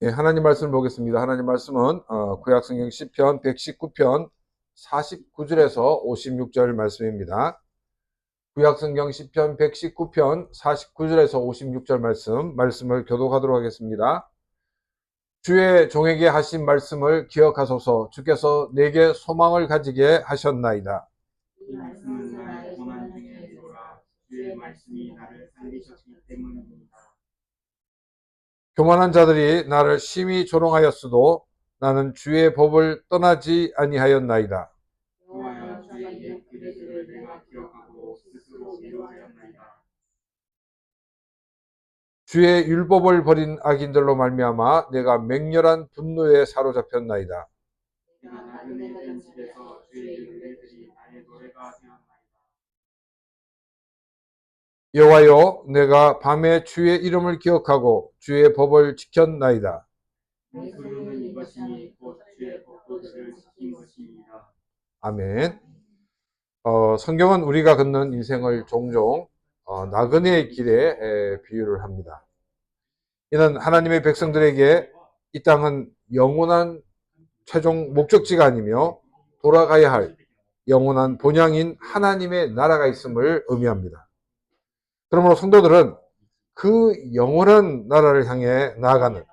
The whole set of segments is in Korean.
예, 하나님 말씀을 보겠습니다. 하나님 말씀은 구약성경 시편 119편 49절에서 56절 말씀입니다. 구약성경 시편 119편 49절에서 56절 말씀을 교독하도록 하겠습니다. 주의 종에게 하신 말씀을 기억하소서. 주께서 내게 소망을 가지게 하셨나이다. 이 말씀은 나의 고난 중에 위로라. 주의 말씀이 나를 살리셨기 때문입니다. 교만한 자들이 나를 심히 조롱하였으도 나는 주의 법을 떠나지 아니하였나이다. 여호와여, 주의 옛 규례들을 내가 기억하고 스스로 위로하였나이다. 주의 율법을 버린 악인들로 말미암아 내가 맹렬한 분노에 사로잡혔나이다. 내가 나그네 된 집에서 주의 규례들이 나의 노래가 되었나이다. 여호와여, 내가 밤에 주의 이름을 기억하고 주의 법을 지켰나이다. 내 소유는 이것이니 곧 주의 법도들을 지킨 것입니다. 아멘. 성경은 우리가 걷는 인생을 종종 나그네의 길에 비유를 합니다. 이는 하나님의 백성들에게 이 땅은 영원한 최종 목적지가 아니며 돌아가야 할 영원한 본향인 하나님의 나라가 있음을 의미합니다. 그러므로 성도들은 그 영원한 나라를 향해 나아가는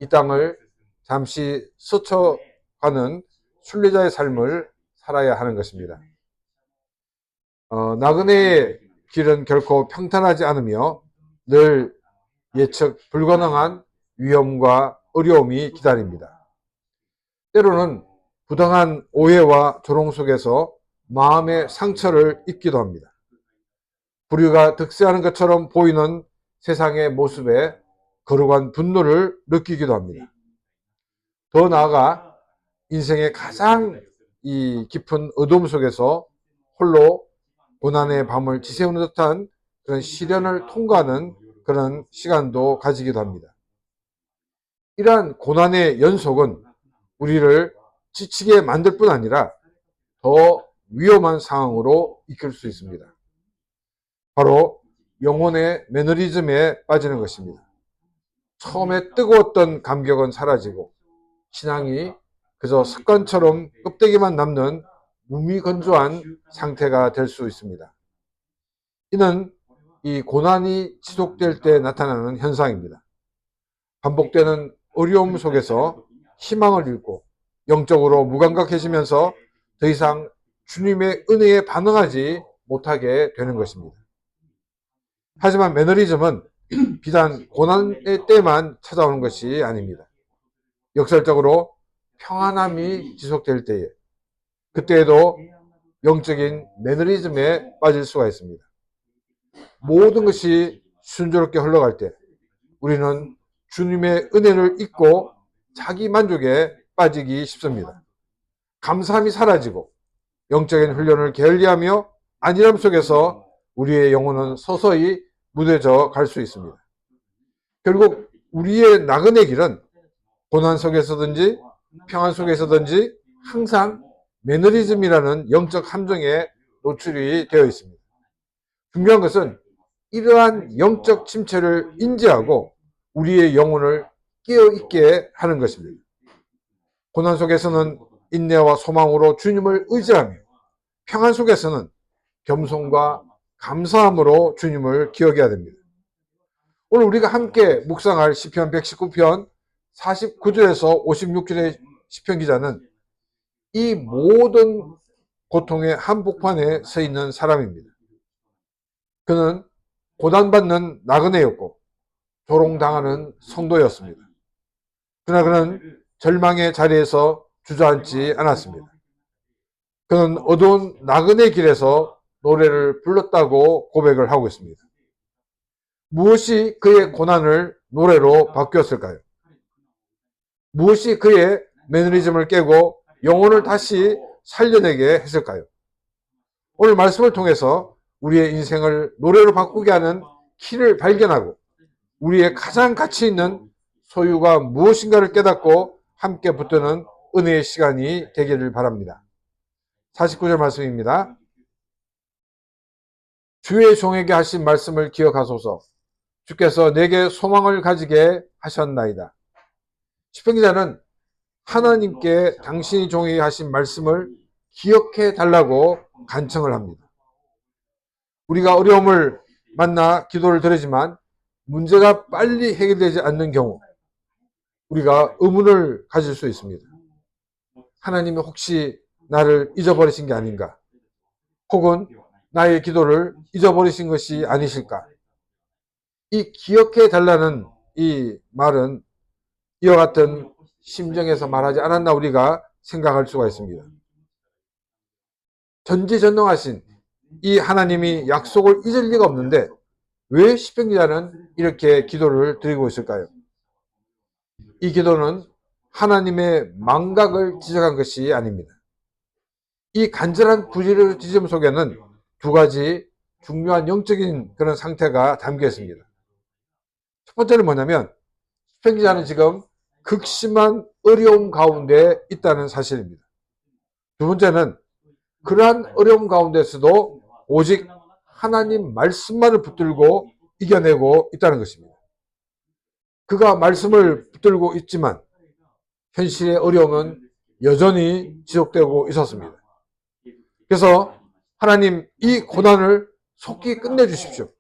이 땅을 잠시 스쳐가는 순례자의 삶을 살아야 하는 것입니다. 나그네의 길은 결코 평탄하지 않으며 늘 예측 불가능한 위험과 어려움이 기다립니다. 때로는 부당한 오해와 조롱 속에서 마음의 상처를 입기도 합니다. 불의가 득세하는 것처럼 보이는 세상의 모습에 거룩한 분노를 느끼기도 합니다. 더 나아가 인생의 가장 깊은 어둠 속에서 홀로 고난의 밤을 지새우는 듯한 그런 시련을 통과하는 그런 시간도 가지기도 합니다. 이러한 고난의 연속은 우리를 지치게 만들 뿐 아니라 더 위험한 상황으로 이끌 수 있습니다. 바로 영혼의 매너리즘에 빠지는 것입니다. 처음에 뜨거웠던 감격은 사라지고 신앙이 그저 습관처럼 껍데기만 남는 무미건조한 상태가 될 수 있습니다. 이는 이 고난이 지속될 때 나타나는 현상입니다. 반복되는 어려움 속에서 희망을 잃고 영적으로 무감각해지면서 더 이상 주님의 은혜에 반응하지 못하게 되는 것입니다. 하지만 매너리즘은 비단 고난의 때만 찾아오는 것이 아닙니다. 역설적으로 평안함이 지속될 때에 그때에도 영적인 매너리즘에 빠질 수가 있습니다. 모든 것이 순조롭게 흘러갈 때 우리는 주님의 은혜를 잊고 자기 만족에 빠지기 쉽습니다. 감사함이 사라지고 영적인 훈련을 게을리하며 안일함 속에서 우리의 영혼은 서서히 무뎌져 갈 수 있습니다. 결국 우리의 나그네 길은 고난 속에서든지 평안 속에서든지 항상 매너리즘이라는 영적 함정에 노출이 되어 있습니다. 중요한 것은 이러한 영적 침체를 인지하고 우리의 영혼을 깨어있게 하는 것입니다. 고난 속에서는 인내와 소망으로 주님을 의지하며 평안 속에서는 겸손과 감사함으로 주님을 기억해야 됩니다. 오늘 우리가 함께 묵상할 시편 119편 49절에서 56절의 시편 기자는 이 모든 고통의 한복판에 서 있는 사람입니다. 그는 고난받는 나그네였고 조롱당하는 성도였습니다. 그러나 그는 절망의 자리에서 주저앉지 않았습니다. 그는 어두운 나그네 길에서 노래를 불렀다고 고백을 하고 있습니다. 무엇이 그의 고난을 노래로 바뀌었을까요? 무엇이 그의 매너리즘을 깨고 영혼을 다시 살려내게 했을까요? 오늘 말씀을 통해서 우리의 인생을 노래로 바꾸게 하는 키를 발견하고 우리의 가장 가치 있는 소유가 무엇인가를 깨닫고 함께 붙드는 은혜의 시간이 되기를 바랍니다. 49절 말씀입니다. 주의 종에게 하신 말씀을 기억하소서. 주께서 내게 소망을 가지게 하셨나이다. 시편 기자는 하나님께 당신이 종에게 하신 말씀을 기억해 달라고 간청을 합니다. 우리가 어려움을 만나 기도를 드리지만 문제가 빨리 해결되지 않는 경우 우리가 의문을 가질 수 있습니다. 하나님이 혹시 나를 잊어버리신 게 아닌가? 혹은 나의 기도를 잊어버리신 것이 아니실까? 이 기억해 달라는 이 말은 이와 같은 심정에서 말하지 않았나 우리가 생각할 수가 있습니다. 전지전능하신 이 하나님이 약속을 잊을 리가 없는데 왜 시편 기자는 이렇게 기도를 드리고 있을까요? 이 기도는 하나님의 망각을 지적한 것이 아닙니다. 이 간절한 부지런지점 속에는 두 가지 중요한 영적인 그런 상태가 담겨 있습니다. 첫 번째는 뭐냐면 시편 기자는 지금 극심한 어려움 가운데 있다는 사실입니다. 두 번째는 그러한 어려움 가운데서도 오직 하나님 말씀만을 붙들고 이겨내고 있다는 것입니다. 그가 말씀을 붙들고 있지만 현실의 어려움은 여전히 지속되고 있었습니다. 그래서 하나님 이 고난을 속히 끝내주십시오.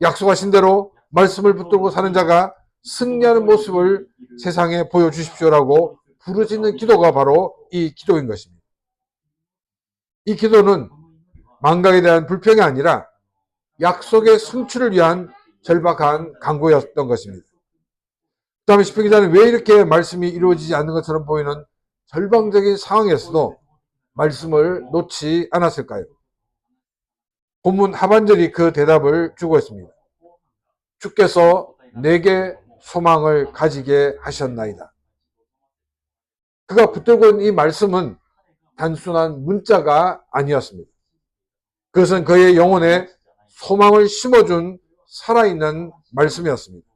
약속하신 대로 말씀을 붙들고 사는 자가 승리하는 모습을 세상에 보여주십시오라고 부르짖는 기도가 바로 이 기도인 것입니다. 이 기도는 망각에 대한 불평이 아니라 약속의 성취를 위한 절박한 간구였던 것입니다. 그 다음에 시편 기자는 왜 이렇게 말씀이 이루어지지 않는 것처럼 보이는 절망적인 상황에서도 말씀을 놓지 않았을까요? 본문 하반절이 그 대답을 주고 있습니다. 주께서 내게 소망을 가지게 하셨나이다. 그가 붙들고 있는 이 말씀은 단순한 문자가 아니었습니다. 그것은 그의 영혼에 소망을 심어준 살아있는 말씀이었습니다.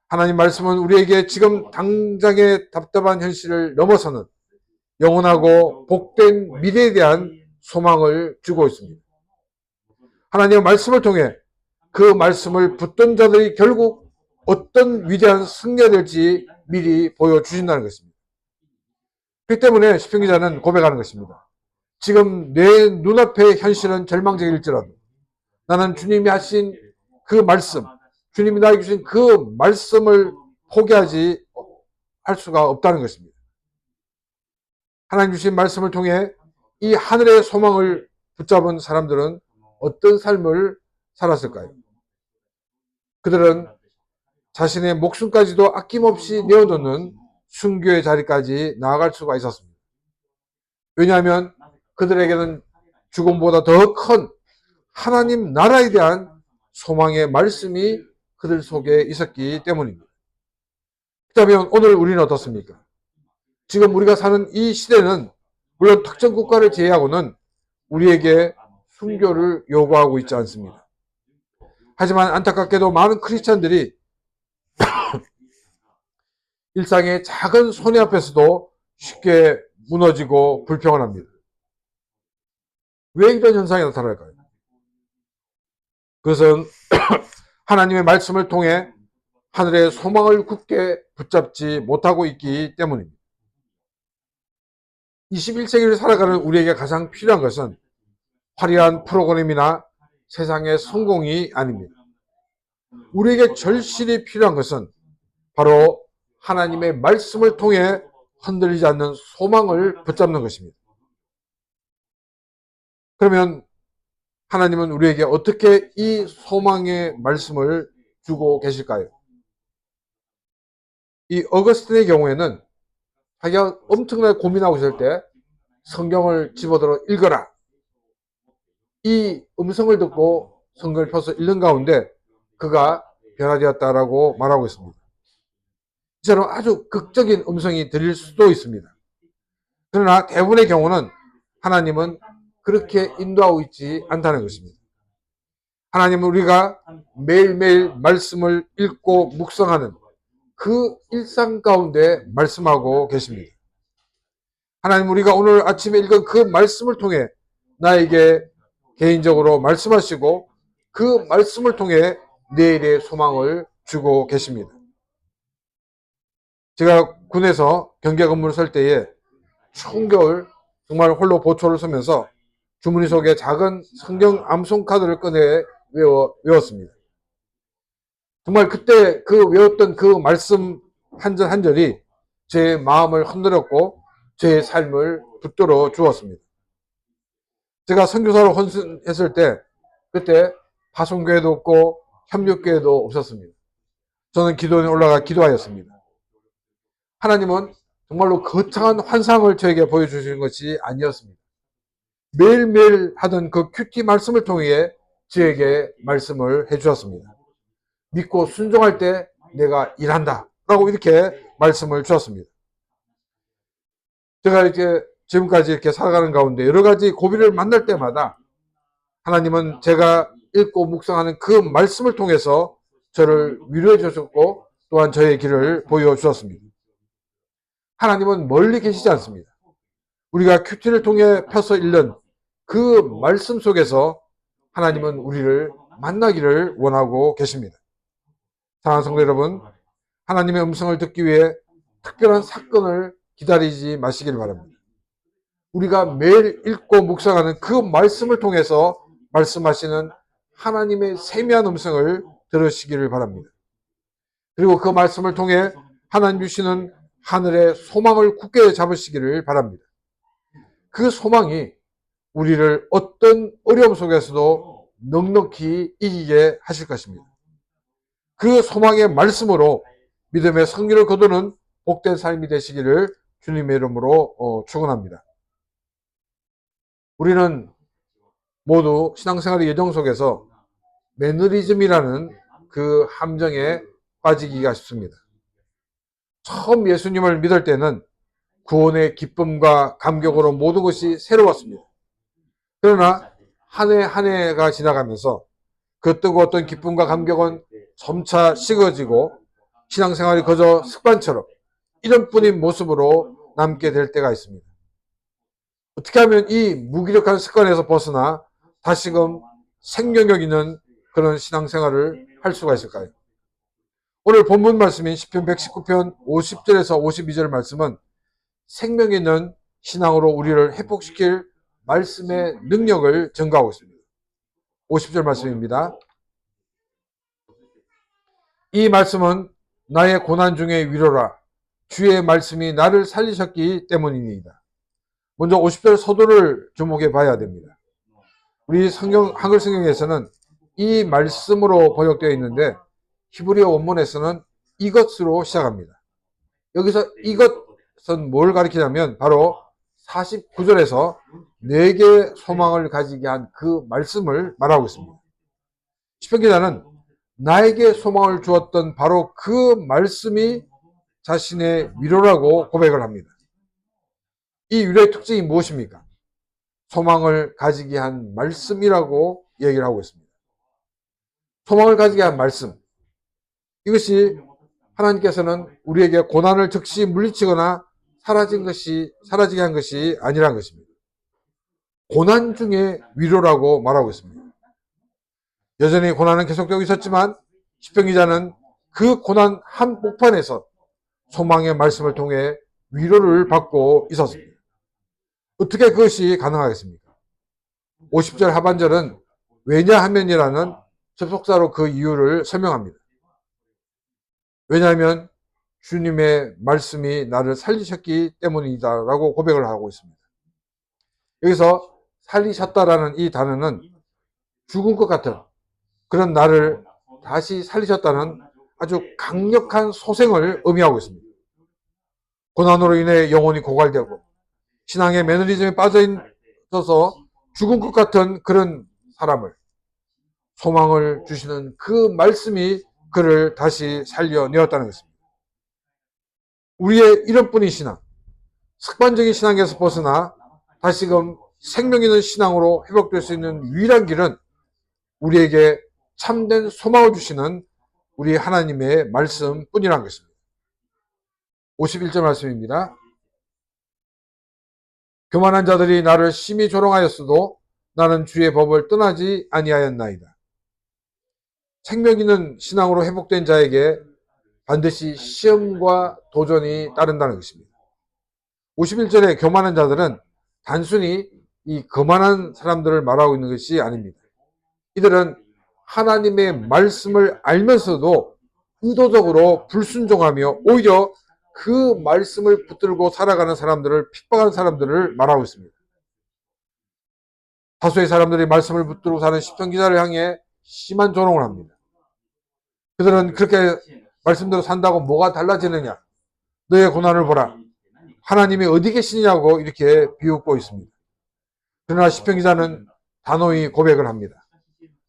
하나님 말씀은 우리에게 지금 당장의 답답한 현실을 넘어서는 영원하고 복된 미래에 대한 소망을 주고 있습니다. 하나님의 말씀을 통해 그 말씀을 붙든 자들이 결국 어떤 위대한 승리가 될지 미리 보여주신다는 것입니다. 그렇기 때문에 시편 기자는 고백하는 것입니다. 지금 내 눈앞의 현실은 절망적일지라도 나는 주님이 하신 그 말씀, 주님이 나에게 주신 그 말씀을 포기하지 할 수가 없다는 것입니다. 하나님 주신 말씀을 통해 이 하늘의 소망을 붙잡은 사람들은 어떤 삶을 살았을까요? 그들은 자신의 목숨까지도 아낌없이 내어놓는 순교의 자리까지 나아갈 수가 있었습니다. 왜냐하면 그들에게는 죽음보다 더 큰 하나님 나라에 대한 소망의 말씀이 그들 속에 있었기 때문입니다. 그렇다면 오늘 우리는 어떻습니까? 지금 우리가 사는 이 시대는 물론 특정 국가를 제외하고는 우리에게 순교를 요구하고 있지 않습니다. 하지만 안타깝게도 많은 크리스찬들이 일상의 작은 손해 앞에서도 쉽게 무너지고 불평을 합니다. 왜 이런 현상이 나타날까요? 그것은 하나님의 말씀을 통해 하늘의 소망을 굳게 붙잡지 못하고 있기 때문입니다. 21세기를 살아가는 우리에게 가장 필요한 것은 화려한 프로그램이나 세상의 성공이 아닙니다. 우리에게 절실히 필요한 것은 바로 하나님의 말씀을 통해 흔들리지 않는 소망을 붙잡는 것입니다. 그러면 하나님은 우리에게 어떻게 이 소망의 말씀을 주고 계실까요? 이 어거스틴의 경우에는 자기가 엄청나게 고민하고 있을 때 성경을 집어들어 읽어라. 이 음성을 듣고 성경을 펴서 읽는 가운데 그가 변화되었다라고 말하고 있습니다. 이처럼 아주 극적인 음성이 들릴 수도 있습니다. 그러나 대부분의 경우는 하나님은 그렇게 인도하고 있지 않다는 것입니다. 하나님은 우리가 매일매일 말씀을 읽고 묵상하는 그 일상 가운데 말씀하고 계십니다. 하나님 우리가 오늘 아침에 읽은 그 말씀을 통해 나에게 개인적으로 말씀하시고 그 말씀을 통해 내일의 소망을 주고 계십니다. 제가 군에서 경계 근무를 설 때에 추운 겨울 정말 홀로 보초를 서면서 주머니 속에 작은 성경 암송 카드를 꺼내 외웠습니다. 정말 그때 그 외웠던 그 말씀 한 절 한 절이 제 마음을 흔들었고 제 삶을 붙들어 주었습니다. 제가 선교사로 헌신했을 때 그때 파송교회도 없고 협력교회도 없었습니다. 저는 기도원에 올라가 기도하였습니다. 하나님은 정말로 거창한 환상을 저에게 보여주시는 것이 아니었습니다. 매일매일 하던 그 큐티 말씀을 통해 저에게 말씀을 해주었습니다. 믿고 순종할 때 내가 일한다 라고 이렇게 말씀을 주었습니다. 제가 이렇게 지금까지 이렇게 살아가는 가운데 여러 가지 고비를 만날 때마다 하나님은 제가 읽고 묵상하는 그 말씀을 통해서 저를 위로해 주셨고 또한 저의 길을 보여주었습니다. 하나님은 멀리 계시지 않습니다. 우리가 큐티를 통해 펴서 읽는 그 말씀 속에서 하나님은 우리를 만나기를 원하고 계십니다. 사랑하는 성도 여러분, 하나님의 음성을 듣기 위해 특별한 사건을 기다리지 마시길 바랍니다. 우리가 매일 읽고 묵상하는 그 말씀을 통해서 말씀하시는 하나님의 세미한 음성을 들으시기를 바랍니다. 그리고 그 말씀을 통해 하나님 주시는 하늘의 소망을 굳게 잡으시기를 바랍니다. 그 소망이 우리를 어떤 어려움 속에서도 넉넉히 이기게 하실 것입니다. 그 소망의 말씀으로 믿음의 승리를 거두는 복된 삶이 되시기를 주님의 이름으로 축원합니다. 우리는 모두 신앙생활의 여정 속에서 매너리즘이라는 그 함정에 빠지기가 쉽습니다. 처음 예수님을 믿을 때는 구원의 기쁨과 감격으로 모든 것이 새로웠습니다. 그러나 한 해 한 해가 지나가면서 그 뜨거웠던 기쁨과 감격은 점차 식어지고 신앙생활이 그저 습관처럼 이런뿐인 모습으로 남게 될 때가 있습니다. 어떻게 하면 이 무기력한 습관에서 벗어나 다시금 생명력 있는 그런 신앙생활을 할 수가 있을까요? 오늘 본문 말씀인 시편 119편 50절에서 52절 말씀은 생명 있는 신앙으로 우리를 회복시킬 말씀의 능력을 증거하고 있습니다. 50절 말씀입니다. 이 말씀은 나의 고난 중에 위로라. 주의 말씀이 나를 살리셨기 때문입니다. 먼저 50절 서두를 주목해 봐야 됩니다. 우리 한글 성경에서는 이 말씀으로 번역되어 있는데 히브리어 원문에서는 이것으로 시작합니다. 여기서 이것은 뭘 가리키냐면 바로 49절에서 내게 소망을 가지게 한 그 말씀을 말하고 있습니다. 시편 기자는 나에게 소망을 주었던 바로 그 말씀이 자신의 위로라고 고백을 합니다. 이 위로의 특징이 무엇입니까? 소망을 가지게 한 말씀이라고 얘기를 하고 있습니다. 소망을 가지게 한 말씀. 이것이 하나님께서는 우리에게 고난을 즉시 물리치거나 사라지게 한 것이 아니라는 것입니다. 고난 중에 위로라고 말하고 있습니다. 여전히 고난은 계속되고 있었지만 시편 기자는 그 고난 한복판에서 소망의 말씀을 통해 위로를 받고 있었습니다. 어떻게 그것이 가능하겠습니까? 50절 하반절은 왜냐하면이라는 접속사로 그 이유를 설명합니다. 왜냐하면 주님의 말씀이 나를 살리셨기 때문이다 라고 고백을 하고 있습니다. 여기서 살리셨다라는 이 단어는 죽은 것 같은 그런 나를 다시 살리셨다는 아주 강력한 소생을 의미하고 있습니다. 고난으로 인해 영혼이 고갈되고 신앙의 매너리즘에 빠져 있어서 죽은 것 같은 그런 사람을 소망을 주시는 그 말씀이 그를 다시 살려내었다는 것입니다. 우리의 이런뿐인 신앙, 습관적인 신앙에서 벗어나 다시금 생명 있는 신앙으로 회복될 수 있는 유일한 길은 우리에게 참된 소망을 주시는 우리 하나님의 말씀뿐이라는 것입니다. 51절 말씀입니다. 교만한 자들이 나를 심히 조롱하였어도 나는 주의 법을 떠나지 아니하였나이다. 생명 있는 신앙으로 회복된 자에게 반드시 시험과 도전이 따른다는 것입니다. 51절에 교만한 자들은 단순히 이 거만한 사람들을 말하고 있는 것이 아닙니다. 이들은 하나님의 말씀을 알면서도 의도적으로 불순종하며 오히려 그 말씀을 붙들고 살아가는 사람들을 핍박하는 사람들을 말하고 있습니다. 다수의 사람들이 말씀을 붙들고 사는 시편 기자를 향해 심한 조롱을 합니다. 그들은 그렇게 말씀대로 산다고 뭐가 달라지느냐? 너의 고난을 보라. 하나님이 어디 계시냐고 이렇게 비웃고 있습니다. 그러나 시편 기자는 단호히 고백을 합니다.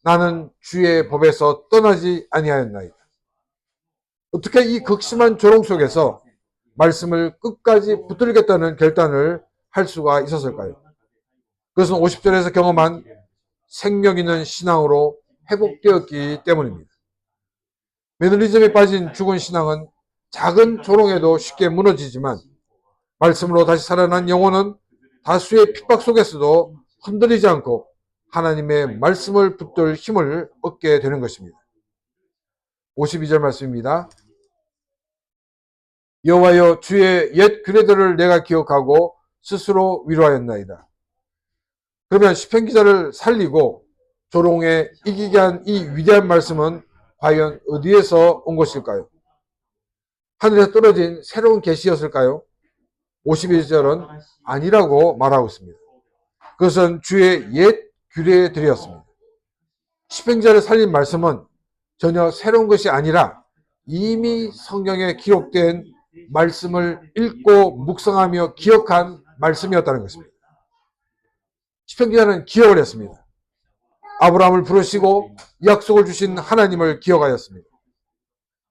나는 주의 법에서 떠나지 아니하였나이다. 어떻게 이 극심한 조롱 속에서 말씀을 끝까지 붙들겠다는 결단을 할 수가 있었을까요? 그것은 50절에서 경험한 생명 있는 신앙으로 회복되었기 때문입니다. 매너리즘에 빠진 죽은 신앙은 작은 조롱에도 쉽게 무너지지만 말씀으로 다시 살아난 영혼은 다수의 핍박 속에서도 흔들리지 않고 하나님의 말씀을 붙들 힘을 얻게 되는 것입니다. 52절 말씀입니다. 여호와여 주의 옛 규례들을 내가 기억하고 스스로 위로하였나이다. 그러면 시편 기자를 살리고 조롱에 이기게 한 이 위대한 말씀은 과연 어디에서 온 것일까요? 하늘에서 떨어진 새로운 계시였을까요? 51절은 아니라고 말하고 있습니다. 그것은 주의 옛 규례들이었습니다. 시편 기자를 살린 말씀은 전혀 새로운 것이 아니라 이미 성경에 기록된 말씀을 읽고 묵상하며 기억한 말씀이었다는 것입니다. 시편 기자는 기억을 했습니다. 아브라함을 부르시고 약속을 주신 하나님을 기억하였습니다.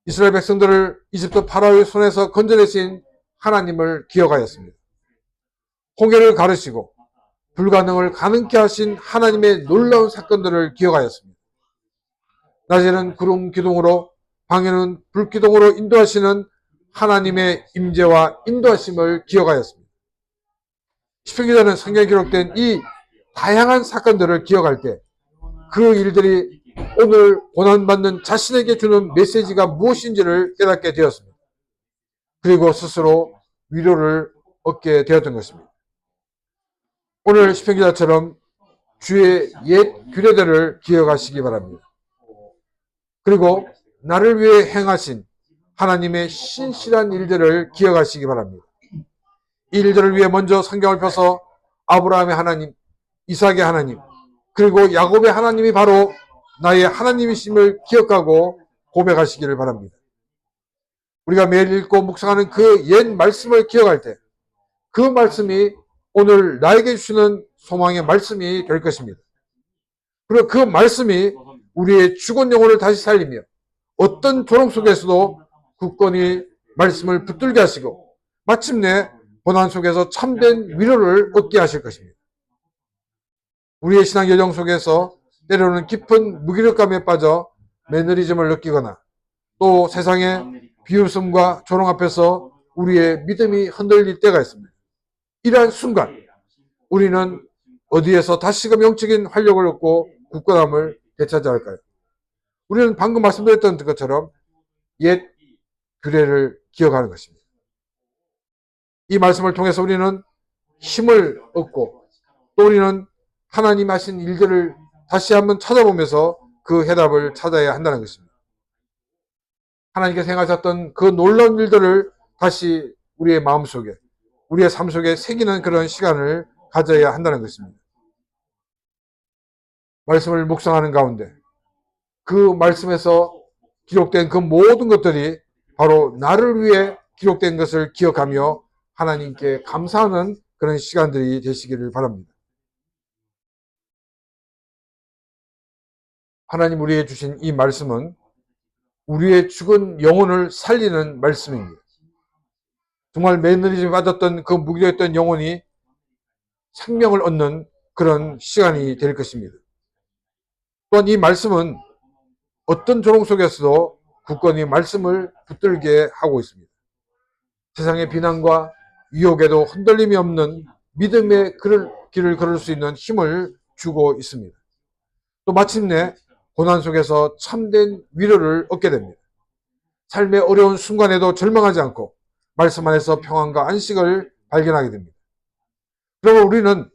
이스라엘 백성들을 이집트 파라오의 손에서 건져내신 하나님을 기억하였습니다. 홍해를 가르시고 불가능을 가능케 하신 하나님의 놀라운 사건들을 기억하였습니다. 낮에는 구름 기둥으로 밤에는 불 기둥으로 인도하시는 하나님의 임재와 인도하심을 기억하였습니다. 시편 기자는 성경에 기록된 이 다양한 사건들을 기억할 때 그 일들이 오늘 고난받는 자신에게 주는 메시지가 무엇인지를 깨닫게 되었습니다. 그리고 스스로 위로를 얻게 되었던 것입니다. 오늘 시편 기자처럼 주의 옛 규례들을 기억하시기 바랍니다. 그리고 나를 위해 행하신 하나님의 신실한 일들을 기억하시기 바랍니다. 이 일들을 위해 먼저 성경을 펴서 아브라함의 하나님, 이삭의 하나님, 그리고 야곱의 하나님이 바로 나의 하나님이심을 기억하고 고백하시기를 바랍니다. 우리가 매일 읽고 묵상하는 그 옛 말씀을 기억할 때 그 말씀이 오늘 나에게 주시는 소망의 말씀이 될 것입니다. 그리고 그 말씀이 우리의 죽은 영혼을 다시 살리며 어떤 조롱 속에서도 굳건히 말씀을 붙들게 하시고 마침내 고난 속에서 참된 위로를 얻게 하실 것입니다. 우리의 신앙 여정 속에서 때로는 깊은 무기력감에 빠져 매너리즘을 느끼거나 또 세상의 비웃음과 조롱 앞에서 우리의 믿음이 흔들릴 때가 있습니다. 이러한 순간 우리는 어디에서 다시금 영적인 활력을 얻고 굳건함을 되찾아야 할까요? 우리는 방금 말씀드렸던 것처럼 옛 규례를 기억하는 것입니다. 이 말씀을 통해서 우리는 힘을 얻고 또 우리는 하나님 하신 일들을 다시 한번 찾아보면서 그 해답을 찾아야 한다는 것입니다. 하나님께서 행하셨던 그 놀라운 일들을 다시 우리의 마음속에 우리의 삶 속에 새기는 그런 시간을 가져야 한다는 것입니다. 말씀을 묵상하는 가운데 그 말씀에서 기록된 그 모든 것들이 바로 나를 위해 기록된 것을 기억하며 하나님께 감사하는 그런 시간들이 되시기를 바랍니다. 하나님 우리에게 주신 이 말씀은 우리의 죽은 영혼을 살리는 말씀입니다. 정말 매너리즘에 빠졌던 그 무기력했던 영혼이 생명을 얻는 그런 시간이 될 것입니다. 또한 이 말씀은 어떤 조롱 속에서도 굳건히 말씀을 붙들게 하고 있습니다. 세상의 비난과 유혹에도 흔들림이 없는 믿음의 길을 걸을 수 있는 힘을 주고 있습니다. 또 마침내 고난 속에서 참된 위로를 얻게 됩니다. 삶의 어려운 순간에도 절망하지 않고 말씀 안에서 평안과 안식을 발견하게 됩니다. 그러면 우리는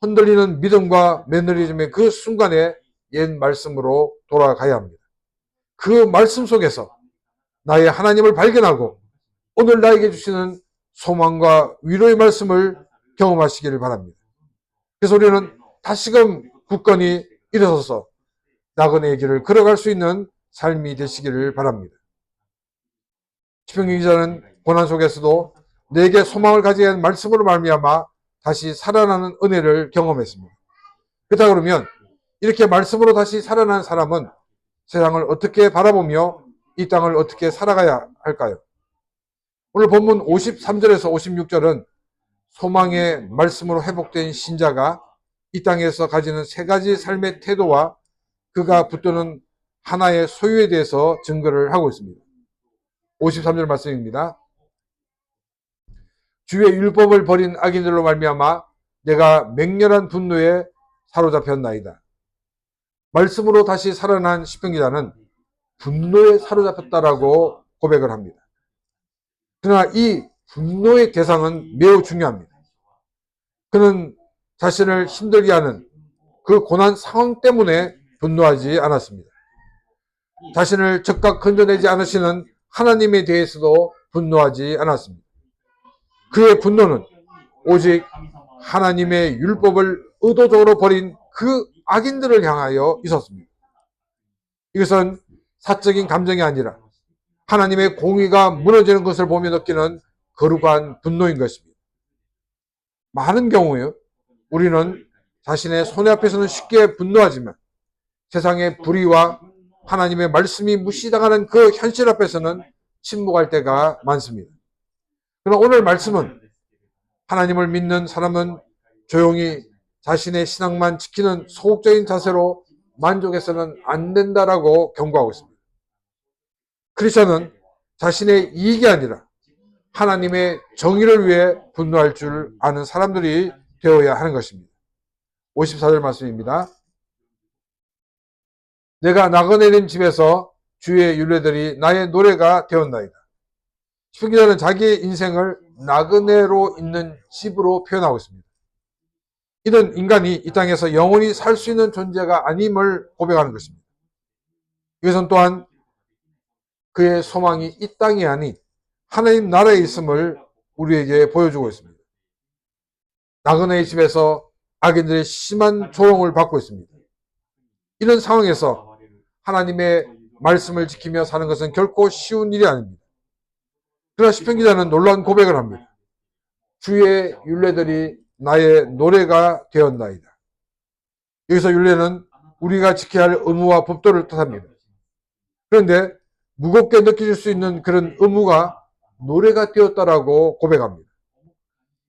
흔들리는 믿음과 매너리즘의 그 순간에 옛 말씀으로 돌아가야 합니다. 그 말씀 속에서 나의 하나님을 발견하고 오늘 나에게 주시는 소망과 위로의 말씀을 경험하시기를 바랍니다. 그래서 우리는 다시금 굳건히 일어서서 나그네의 길을 걸어갈 수 있는 삶이 되시기를 바랍니다. 시편기 기자는 고난 속에서도 내게 소망을 가지게 한 말씀으로 말미암아 다시 살아나는 은혜를 경험했습니다. 그렇다 그러면 이렇게 말씀으로 다시 살아난 사람은 세상을 어떻게 바라보며 이 땅을 어떻게 살아가야 할까요? 오늘 본문 53절에서 56절은 소망의 말씀으로 회복된 신자가 이 땅에서 가지는 세 가지 삶의 태도와 그가 붙드는 하나의 소유에 대해서 증거를 하고 있습니다. 53절 말씀입니다. 주의 율법을 버린 악인들로 말미암아 내가 맹렬한 분노에 사로잡혔나이다. 말씀으로 다시 살아난 시편 기자는 분노에 사로잡혔다라고 고백을 합니다. 그러나 이 분노의 대상은 매우 중요합니다. 그는 자신을 힘들게 하는 그 고난 상황 때문에 분노하지 않았습니다. 자신을 적각 건져내지 않으시는 하나님에 대해서도 분노하지 않았습니다. 그의 분노는 오직 하나님의 율법을 의도적으로 버린 그 악인들을 향하여 있었습니다. 이것은 사적인 감정이 아니라 하나님의 공의가 무너지는 것을 보며 느끼는 거룩한 분노인 것입니다. 많은 경우에 우리는 자신의 손해 앞에서는 쉽게 분노하지만 세상의 불의와 하나님의 말씀이 무시당하는 그 현실 앞에서는 침묵할 때가 많습니다. 그러나 오늘 말씀은 하나님을 믿는 사람은 조용히 자신의 신앙만 지키는 소극적인 자세로 만족해서는 안 된다라고 경고하고 있습니다. 크리스천은 자신의 이익이 아니라 하나님의 정의를 위해 분노할 줄 아는 사람들이 되어야 하는 것입니다. 54절 말씀입니다. 내가 나그네 된 집에서 주의 율례들이 나의 노래가 되었나이다. 시편 기자는 자기의 인생을 나그네로 있는 집으로 표현하고 있습니다. 이는 인간이 이 땅에서 영원히 살 수 있는 존재가 아님을 고백하는 것입니다. 이것은 또한 그의 소망이 이 땅이 아닌 하나님 나라에 있음을 우리에게 보여주고 있습니다. 나그네의 집에서 악인들의 심한 조롱을 받고 있습니다. 이런 상황에서 하나님의 말씀을 지키며 사는 것은 결코 쉬운 일이 아닙니다. 그러나 시편 기자는 놀라운 고백을 합니다. 주의 율례들이 나의 노래가 되었나이다. 여기서 율례는 우리가 지켜야 할 의무와 법도를 뜻합니다. 그런데 무겁게 느껴질 수 있는 그런 의무가 노래가 되었다라고 고백합니다.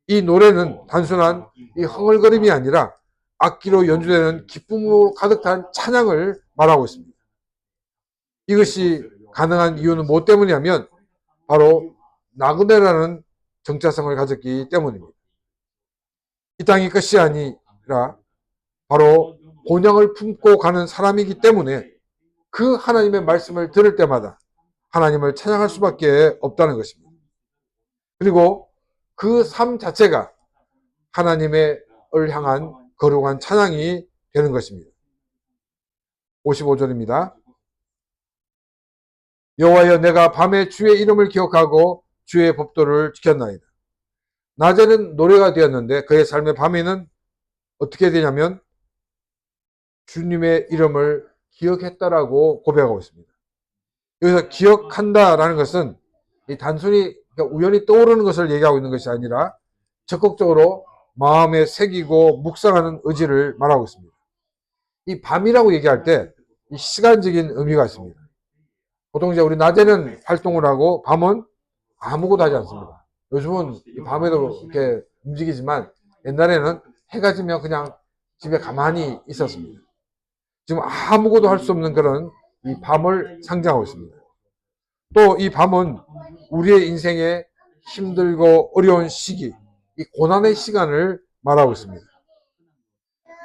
이 노래는 단순한 이 흥얼거림이 아니라 악기로 연주되는 기쁨으로 가득 찬 찬양을 말하고 있습니다. 이것이 가능한 이유는 무엇 때문이냐면 바로 나그네라는 정체성을 가졌기 때문입니다. 이 땅이 끝이 아니라 바로 본향을 품고 가는 사람이기 때문에 그 하나님의 말씀을 들을 때마다 하나님을 찬양할 수밖에 없다는 것입니다. 그리고 그 삶 자체가 하나님을 향한 거룩한 찬양이 되는 것입니다. 55절입니다. 여호와여 내가 밤에 주의 이름을 기억하고 주의 법도를 지켰나이다. 낮에는 노래가 되었는데 그의 삶의 밤에는 어떻게 되냐면 주님의 이름을 기억했다라고 고백하고 있습니다. 여기서 기억한다라는 것은 단순히 우연히 떠오르는 것을 얘기하고 있는 것이 아니라 적극적으로 마음에 새기고 묵상하는 의지를 말하고 있습니다. 이 밤이라고 얘기할 때 이 시간적인 의미가 있습니다. 보통 이제 우리 낮에는 활동을 하고 밤은 아무것도 하지 않습니다. 요즘은 밤에도 이렇게 움직이지만 옛날에는 해가 지면 그냥 집에 가만히 있었습니다. 지금 아무것도 할 수 없는 그런 이 밤을 상징하고 있습니다. 또 이 밤은 우리의 인생에 힘들고 어려운 시기, 이 고난의 시간을 말하고 있습니다.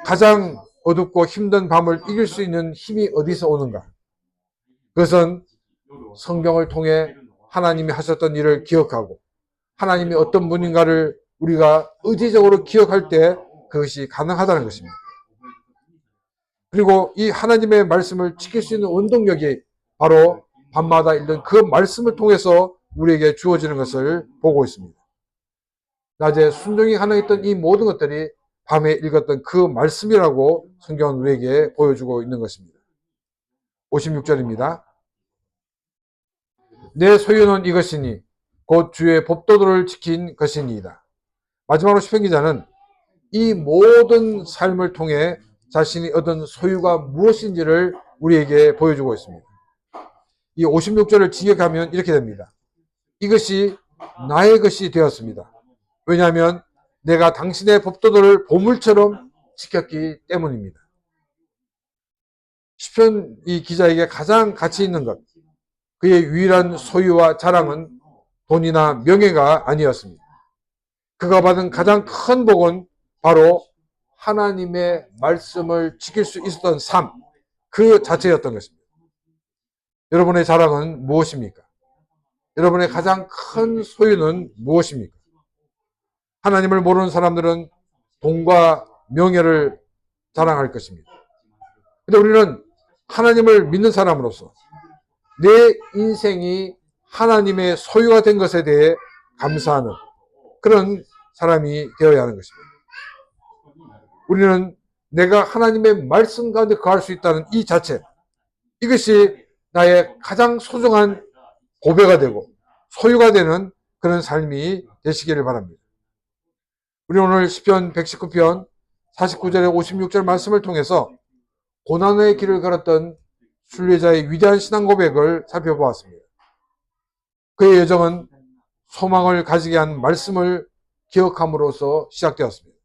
가장 어둡고 힘든 밤을 이길 수 있는 힘이 어디서 오는가? 그것은 성경을 통해 하나님이 하셨던 일을 기억하고 하나님이 어떤 분인가를 우리가 의지적으로 기억할 때 그것이 가능하다는 것입니다. 그리고 이 하나님의 말씀을 지킬 수 있는 원동력이 바로 밤마다 읽는 그 말씀을 통해서 우리에게 주어지는 것을 보고 있습니다. 낮에 순종이 가능했던 이 모든 것들이 밤에 읽었던 그 말씀이라고 성경은 우리에게 보여주고 있는 것입니다. 56절입니다. 내 소유는 이것이니 곧 주의 법도들을 지킨 것이니이다. 마지막으로 시편 기자는 이 모든 삶을 통해 자신이 얻은 소유가 무엇인지를 우리에게 보여주고 있습니다. 이 56절을 직역하면 이렇게 됩니다. 이것이 나의 것이 되었습니다. 왜냐하면 내가 당신의 법도들을 보물처럼 지켰기 때문입니다. 시편 이 기자에게 가장 가치 있는 것, 그의 유일한 소유와 자랑은 돈이나 명예가 아니었습니다. 그가 받은 가장 큰 복은 바로 하나님의 말씀을 지킬 수 있었던 삶, 그 자체였던 것입니다. 여러분의 자랑은 무엇입니까? 여러분의 가장 큰 소유는 무엇입니까? 하나님을 모르는 사람들은 돈과 명예를 자랑할 것입니다. 근데 우리는 하나님을 믿는 사람으로서 내 인생이 하나님의 소유가 된 것에 대해 감사하는 그런 사람이 되어야 하는 것입니다. 우리는 내가 하나님의 말씀 가운데 거할 수 있다는 이 자체, 이것이 나의 가장 소중한 보배가 되고 소유가 되는 그런 삶이 되시기를 바랍니다. 우리 오늘 시편 119편 49절에 56절 말씀을 통해서 고난의 길을 걸었던 순례자의 위대한 신앙 고백을 살펴보았습니다. 그의 여정은 소망을 가지게 한 말씀을 기억함으로써 시작되었습니다.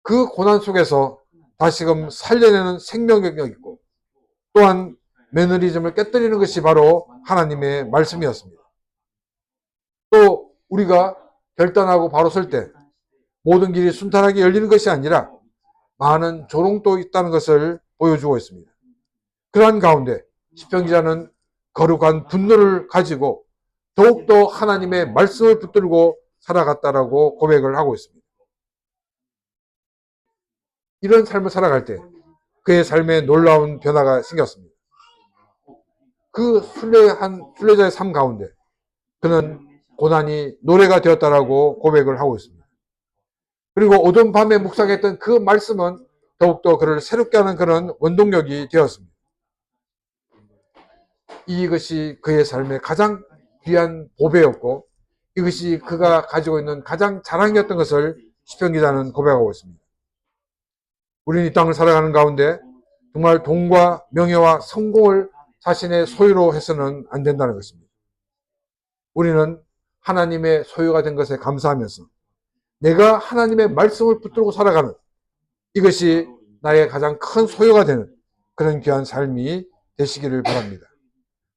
그 고난 속에서 다시금 살려내는 생명력이 있고 또한 매너리즘을 깨뜨리는 것이 바로 하나님의 말씀이었습니다. 또 우리가 결단하고 바로 설 때 모든 길이 순탄하게 열리는 것이 아니라 많은 조롱도 있다는 것을 보여주고 있습니다. 그러한 가운데 시편 기자는 거룩한 분노를 가지고 더욱더 하나님의 말씀을 붙들고 살아갔다라고 고백을 하고 있습니다. 이런 삶을 살아갈 때 그의 삶에 놀라운 변화가 생겼습니다. 그 순례자의 삶 가운데 그는 고난이 노래가 되었다라고 고백을 하고 있습니다. 그리고 오전 밤에 묵상했던 그 말씀은 더욱더 그를 새롭게 하는 그런 원동력이 되었습니다. 이것이 그의 삶의 가장 귀한 보배였고 이것이 그가 가지고 있는 가장 자랑이었던 것을 시편 기자는 고백하고 있습니다. 우리는 이 땅을 살아가는 가운데 정말 돈과 명예와 성공을 자신의 소유로 해서는 안 된다는 것입니다. 우리는 하나님의 소유가 된 것에 감사하면서 내가 하나님의 말씀을 붙들고 살아가는 이것이 나의 가장 큰 소유가 되는 그런 귀한 삶이 되시기를 바랍니다.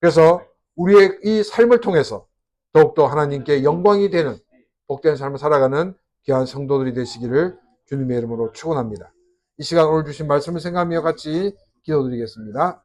그래서 우리의 이 삶을 통해서 더욱더 하나님께 영광이 되는 복된 삶을 살아가는 귀한 성도들이 되시기를 주님의 이름으로 축원합니다. 이 시간 오늘 주신 말씀을 생각하며 같이 기도드리겠습니다.